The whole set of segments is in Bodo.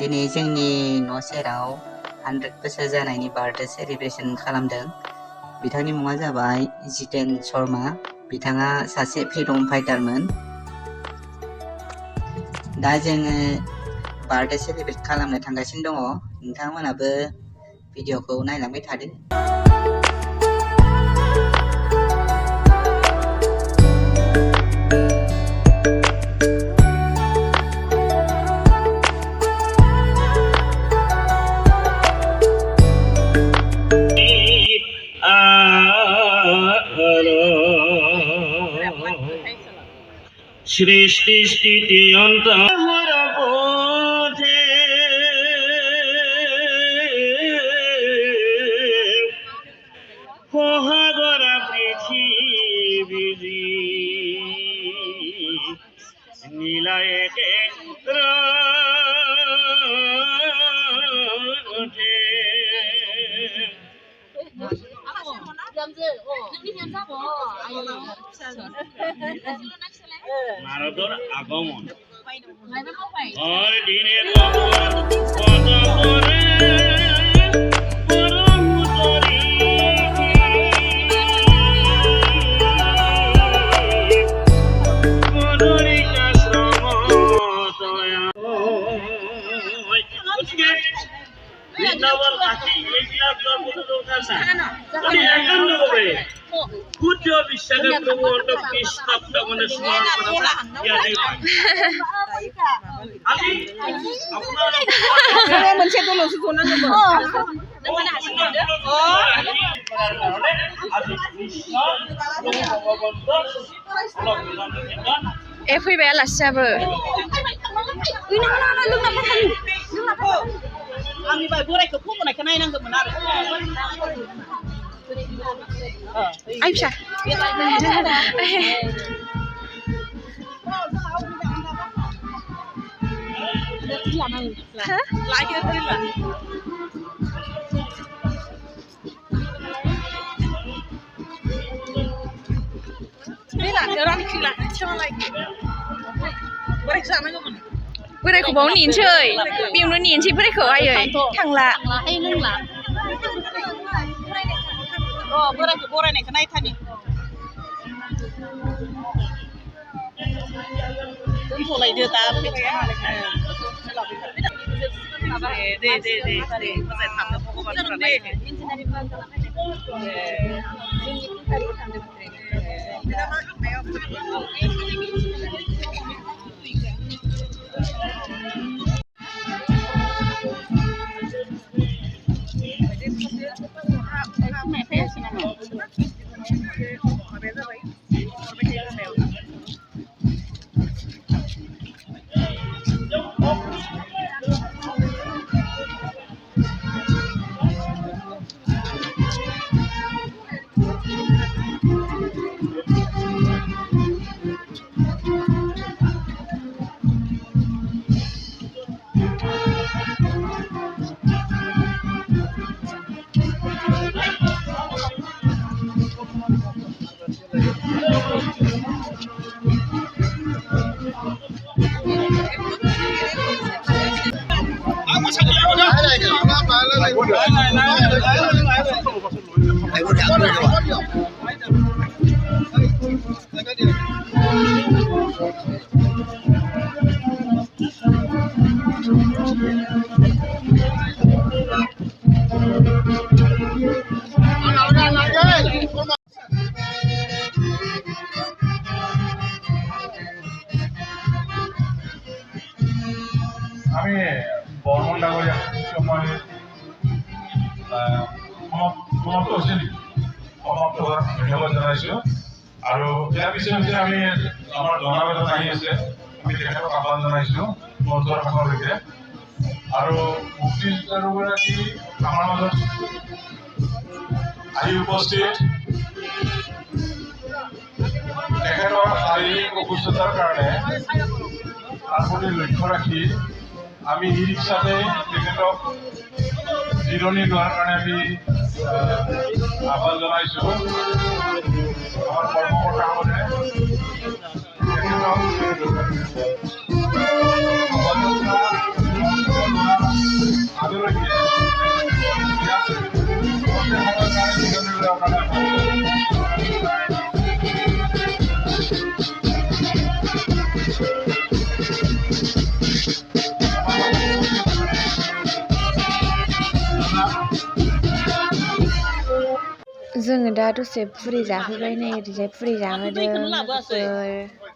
दिनै जोंनि न' सेराव 100 बोसोर जानायनि बार्थडे सेलिब्रेशन खालामदों। बिथांनि मुङा जाबाय जितेन शर्मा। बिथाङा सासे फ्रीडम फाइटारमोन। दा जोङो बार्थडे सेलिब्रेट खालामनो थांगासिनो दङ। नोंथांमोनाबो भिडिअखौ नायलांबाय थादो। সৃষ্টি স্থিতি অন্তর বোধে মহাগরা পৃথিবী নীলায় নারদর আগমন দিনে पूज्य विश्वास प्रभु फैबाय आलासियाबो आंनि बाय बोरायखौ फमनायखौ नायनांगौमोन आरो आइ फिसा बोरायखौ बाव नेनोसै बेयावनो नेनोसै बोरायखौ आयै थांला बोरायखौ बरायनायखौ नायथानि दोनथ'लायदो दा दे मोजाङै थांनो भगबानफोरा नायदो আমি বৰ্মন ডাঙৰীয়া সময় সমাপ্ত হৈছিল সমাপ্ত হোৱাৰ ধন্যবাদ জনাইছোঁ আৰু ইয়াৰ পিছে আমি আমাৰ জনাবেদন আহি আছে আমি তেখেতক আহ্বান জনাইছোঁ মঞ্চৰ কাষলৈকে আৰু মুক্তিযোদ্ধাগৰাকী আমাৰ মাজত আহি উপস্থিত তেখেতৰ শাৰীৰিক অসুস্থতাৰ কাৰণে তাৰ প্ৰতি লক্ষ্য ৰাখি আমি ই ৰিক্সাতে তেখেতক জিৰণি লোৱাৰ কাৰণে আমি আহ্বান জনাইছোঁ আমাৰ কৰ্মকৰ্তাসকলে তেখেতক जोङो दा दसे फुरि जाफैबाय नै ओरैजाय फुरि जाहोदों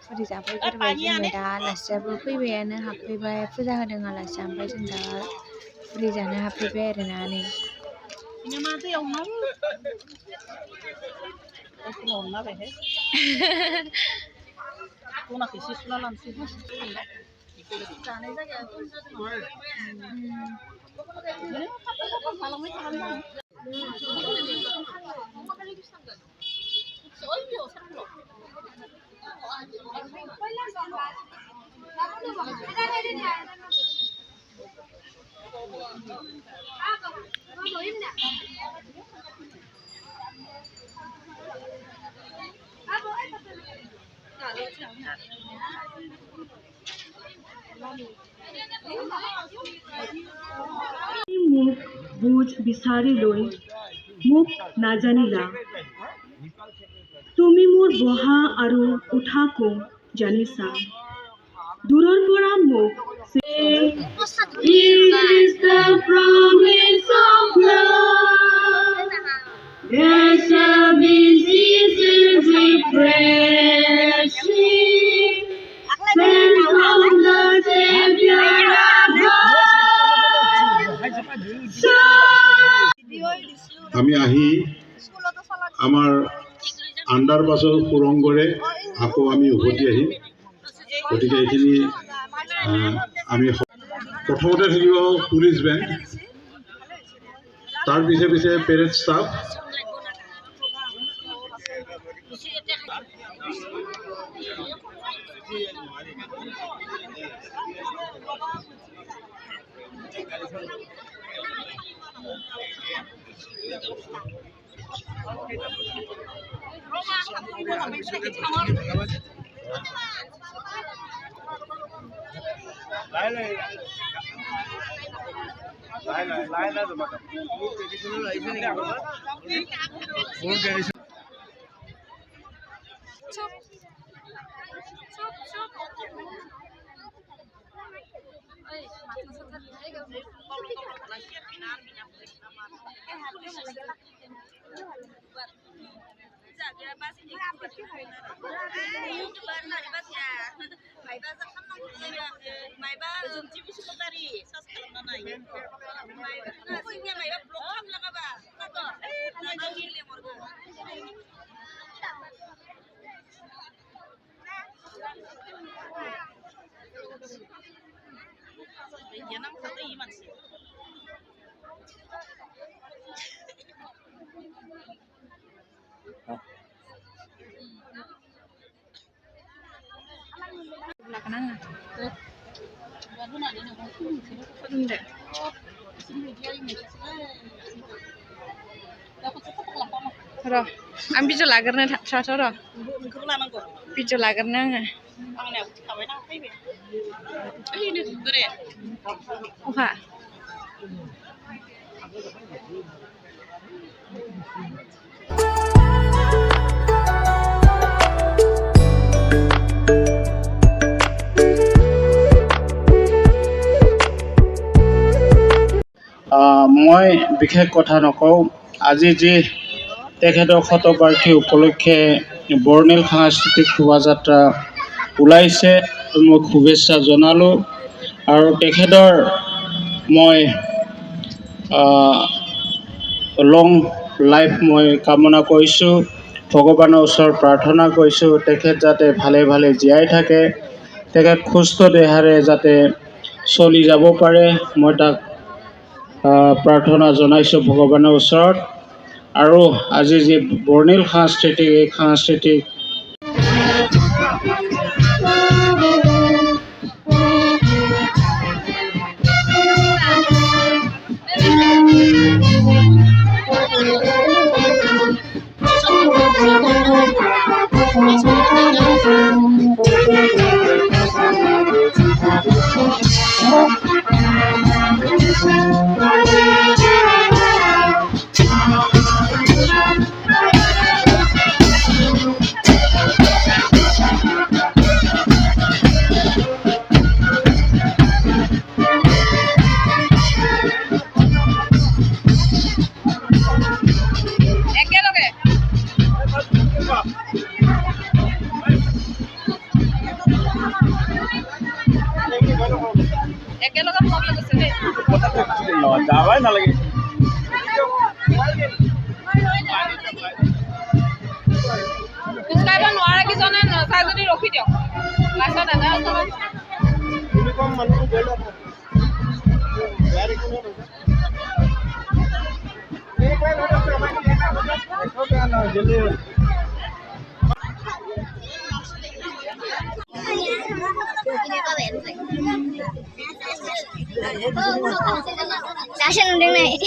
फुरि जाफैग्रोबाय जोङो दा आलासियाबो फैबायानो हाबफैबाय फुजा होदों आलासिया ओमफ्राय जों दा फुरि जानो हाबफैबाय आरोना नै মুখ বুজ বিচাৰি লৈ মোক নাজানিলা তুমি মোৰ বহা আৰু উঠাকো জানিছা দূৰৰ পৰা মোক It is the promise of love. There shall be seasons refreshing, sent from the Savior above. আমি আহি আমাৰ আণ্ডাৰ বাছৰ সুৰংগৰে আকৌ আমি উভতি আহিম গতিকে এইখিনি আমি প্ৰথমতে থাকিব পুলিচ বেংক তাৰ পিছে পিছে পেৰেড ষ্টাফ र' आं भिडिअ लाग्रोनो थाथ' र' भिडिअ लाग्रोनो आङो अखा মই বিশেষ কথা নকওঁ আজি যি তেখেতৰ শতবাৰ্ষিকী উপলক্ষে বৰ্ণিল সাংস্কৃতিক শোভাযাত্ৰা ওলাইছে মই শুভেচ্ছা জনালোঁ আৰু তেখেতৰ মই লং লাইফ মই কামনা কৰিছোঁ ভগৱানৰ ওচৰত প্ৰাৰ্থনা কৰিছোঁ তেখেত যাতে ভালে ভালে জীয়াই থাকে তেখেত সুস্থ দেহাৰে যাতে চলি যাব পাৰে মই তাক প্ৰাৰ্থনা জনাইছোঁ ভগৱানৰ ওচৰত আৰু আজি যি বৰ্ণিল সাংস্কৃতিক এই সাংস্কৃতিক নালাগে খোজকাঢ়িব নোৱাৰা কিজনে নাচাই যদি ৰখি দিয়ক লাষ্টত দাদা ইউনিফৰ্ম মানুহ গৈ ল'ব বেয়া দেখি নহয় Sasha nundeng naik.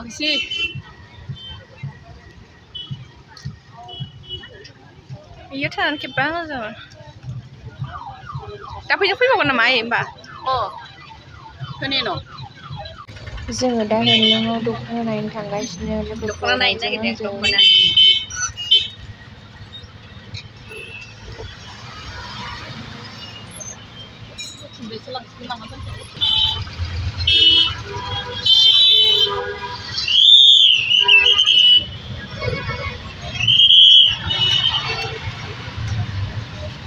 হৈছে iya kan kebangan sama tapi dia punya mana main mbak खोनानो जोङो दा हेलुङाव दख'ना नायनो थांगासिनो दख'ना नायनो नागिरदों दख'ना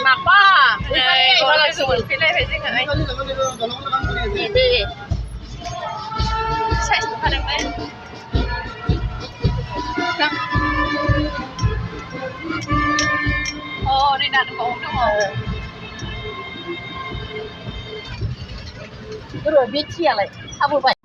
Mapa, kalau langsung pilih aja nggak? Ini, saya suka dengan. Oh, ini ada bau tuh mau. Terus bici ya, apa buat?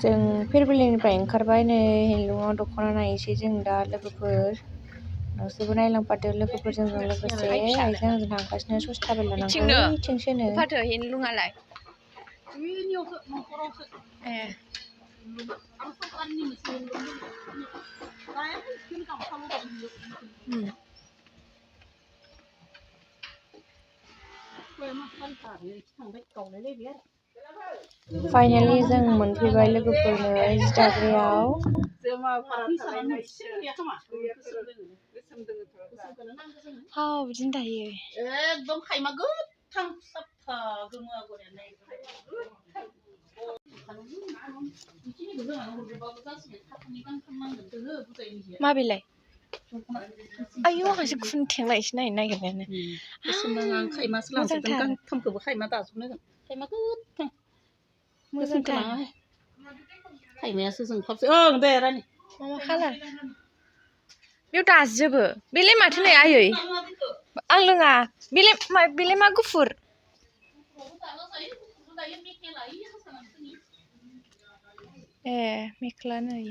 जों फिरबिलिनिफ्राय ओंखारबाय नै हेलुङाव दख'ना नायनोसै जों दा लोगोफोर नोंसोरबो नायलांफादो लोगोफोरजों लोगोसे आइजों आंजों थांगासिनो सस्थाबो लानांगौ बिथिंसोनो फाथो हेलुङालाय ए फाइनालि जों मोनफैबाय लोगोफोरनो जि दाग्रायाव बिदिनो दायो एकदम खायमा गोथां साफा गोमो आगरयानो माबेलाय आयौ आंहासो खुन्थेंलायसो नायनो नागिरनायानो आं खायमासो लांसिगोन गांथामखौबो खायमा दाजोबनांगोन खायमा गोथां मोजांथार खायमायासो जोंखाबसो ओं दे रानि मा खालार बेयाव दाजोबो बेलाय माथो नै आयै आं लोङा बेलाय मा गुफुर ए मेख्ला नै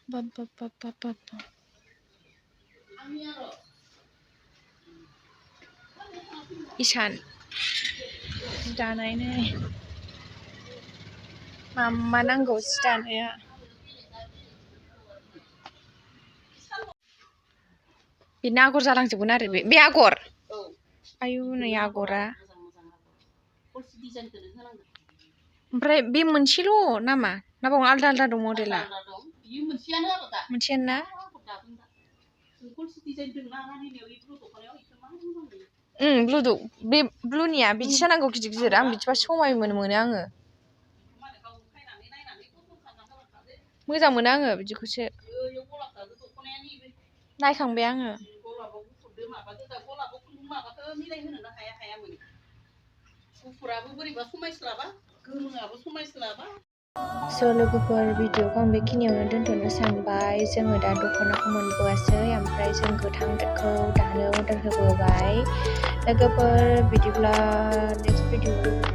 बाब इसान दानाय नै मा नांगौ जि दानाया बेनो आगर जालांजोबगोन आरो बे आगर आयु नै आगरा ओमफ्राय बे मोनसेल' नामा ना बाव आलदा आलदा दं मडेला मोनसेयानो ना ब्लु बे ब्लुनिया बिदि जानांगौ गिदिर गिदिर आं बिदिबा समायमोनो आङो मोजां मोनो आङो बिदिखौसो नायखांबाय आङो स' लोगोफोर भिडिअखौ आं बेखिनियावनो दोनथ'नो सानबाय जोङो दा दख'नाखौ मोनबोआसै ओमफ्राय जों गोथां खौ दानो अर्डार होबोबाय लोगोफोर बिदिब्ला नेक्स्ट भिडिअ